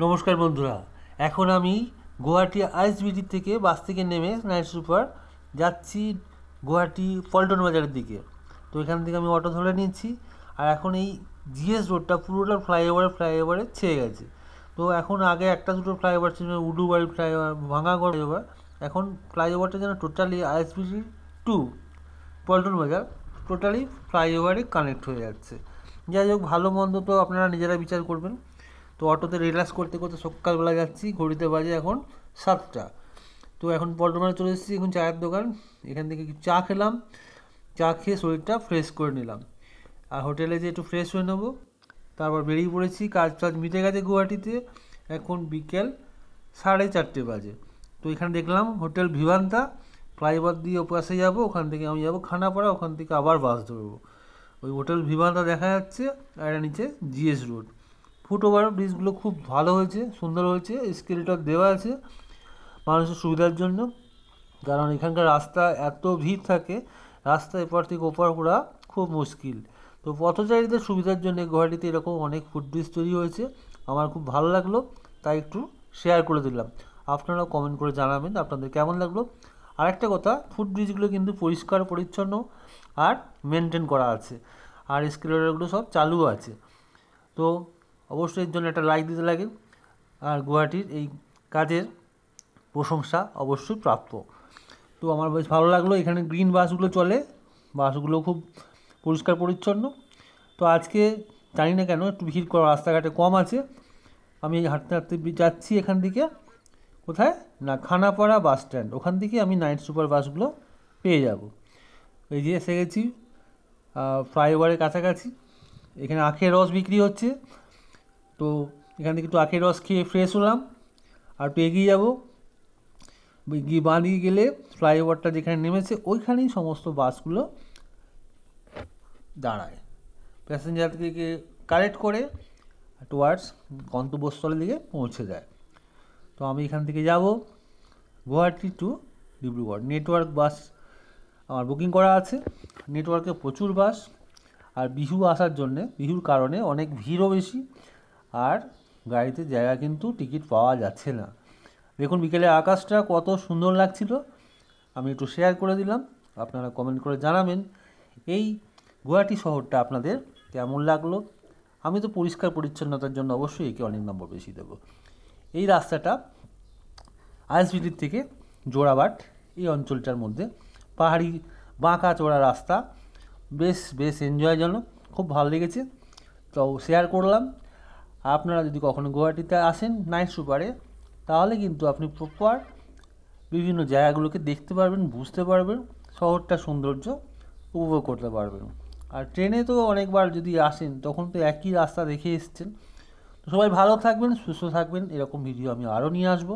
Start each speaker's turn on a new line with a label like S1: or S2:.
S1: নমস্কার বন্ধুরা। এখন আমি গুয়াহাটি আইএসবিটি থেকে বাস থেকে নেমে নাইট সুপার যাচ্ছি গুয়াহাটি পল্টন বাজারের দিকে। তো এখান থেকে আমি অটো ধরে নিচ্ছি। আর এখন এই জিএস রোডটা পুরোটা ফ্লাইওভারে ছেয়ে গেছে। তো এখন আগে একটা দুটো ফ্লাইওভার ছিল, উডুবাড়ি ফ্লাইওভার, ভাঙাগড় ফ্লাইওভার। এখন ফ্লাইওভারটা যেন টোটালি আইএসবিটি টু পল্টন বাজার টোটালি ফ্লাইওভারে কানেক্ট হয়ে যাচ্ছে। যাই হোক, ভালো মন্দ তো আপনারা নিজেরা বিচার করবেন। তো অটোতে রিল্যাক্স করতে করতে সকালবেলা যাচ্ছি, ঘড়িতে বাজে এখন 7টা। তো এখন পল্টনে চলে এসেছি, এখন চায়ের দোকান, এখান থেকে চা খেলাম। চা খেয়ে শরীরটা ফ্রেশ করে নিলাম, আর হোটেলে যে একটু ফ্রেশ হয়ে নেবো। তারপর বেরিয়ে পড়েছি, কাজ টাজ মিটে গেছে গুয়াহাটিতে। এখন বিকেল 4:30 বাজে। তো এখানে দেখলাম হোটেল ভিভান্তা, ফ্লাইওভার দিয়ে ওপাশে যাবো, ওখান থেকে আমি যাবো খানাপাড়া, ওখান থেকে আবার বাস ধরবো। ওই হোটেল ভিভান্তা দেখা যাচ্ছে, আর এটা নিচে জিএস রোড। ফুটওভার ব্রিজগুলো খুব ভালো হয়েছে, সুন্দর হয়েছে, স্কেলেটর দেওয়া আছে মানুষের সুবিধার জন্য। কারণ এখানকার রাস্তা এত ভিড় থাকে, রাস্তা এপার থেকে ওপার করা খুব মুশকিল। তো পথচারীদের সুবিধার জন্য গুয়াহাটিতে এরকম অনেক ফুটব্রিজ তৈরি হয়েছে। আমার খুব ভালো লাগলো, তাই একটু শেয়ার করে দিলাম। আপনারাও কমেন্ট করে জানাবেন আপনাদের কেমন লাগলো। আরেকটা কথা, ফুটব্রিজগুলো কিন্তু পরিষ্কার পরিচ্ছন্ন আর মেনটেন করা আছে, আর স্কেলেটরগুলো সব চালু আছে। তো অবশ্যই এর জন্য একটা লাইক দিতে লাগে। আর গুয়াহাটির এই কাজের প্রশংসা অবশ্যই প্রাপ্য। তো আমার বেশ ভালো লাগলো, এখানে গ্রিন বাসগুলো চলে, বাসগুলো খুব পরিষ্কার পরিচ্ছন্ন। তো আজকে জানি না কেন একটু ভিড় করা রাস্তাঘাটে কম আছে। আমি হাঁটতে হাঁটতে যাচ্ছি এখান থেকে কোথায় না, খানাপাড়া বাস স্ট্যান্ড, ওখান থেকে আমি নাইট সুপার বাসগুলো পেয়ে যাব। এই যে এসে গেছি ফ্লাইওভারের কাছাকাছি। এখানে আখের রস বিক্রি হচ্ছে, তো এখান থেকে একটু আখের রস খেয়ে ফ্রেশ হলাম। আর একটু এগিয়ে যাবো, গিয়ে বাঁ দিকে গেলে ফ্লাইওভারটা যেখানে নেমেছে ওইখানেই সমস্ত বাসগুলো দাঁড়ায়, প্যাসেঞ্জারকে কালেক্ট করে টুয়ার্ডস গন্তব্যস্থলের দিকে পৌঁছে দেয়। তো আমি এখান থেকে যাব গুয়াহাটি টু ডিব্রুগড়। নেটওয়ার্ক বাস আমার বুকিং করা আছে, নেটওয়ার্কে প্রচুর বাস। আর বিহু আসার জন্যে, বিহুর কারণে অনেক ভিড়ও বেশি, আর গাড়িতে জায়গা কিন্তু টিকিট পাওয়া যাচ্ছে না। দেখুন বিকেলে আকাশটা কত সুন্দর লাগছিল, আমি একটু শেয়ার করে দিলাম। আপনারা কমেন্ট করে জানাবেন এই গুয়াহাটি শহরটা আপনাদের কেমন লাগলো। আমি তো পরিষ্কার পরিচ্ছন্নতার জন্য অবশ্যই একে অনেক নম্বর বেশি দেবো। এই রাস্তাটা আইএসবিটির থেকে জোড়াবাট এই অঞ্চলটার মধ্যে পাহাড়ি বাঁকা চোড়া রাস্তা, বেশ বেশ এনজয়জনক, খুব ভালো লেগেছে। তো শেয়ার করলাম। আপনারা যদি কখনো গুয়াহাটিতে আসেন নাইট সুপারে, তাহলে কিন্তু আপনি প্রপার বিভিন্ন জায়গাগুলোকে দেখতে পারবেন, বুঝতে পারবেন, শহরটার সৌন্দর্য উপভোগ করতে পারবেন। আর ট্রেনে তো অনেকবার যদি আসেন তখন তো একই রাস্তা দেখে এসছেন। তো সবাই ভালো থাকবেন, সুস্থ থাকবেন, এরকম ভিডিও আমি আরও নিয়ে আসবো।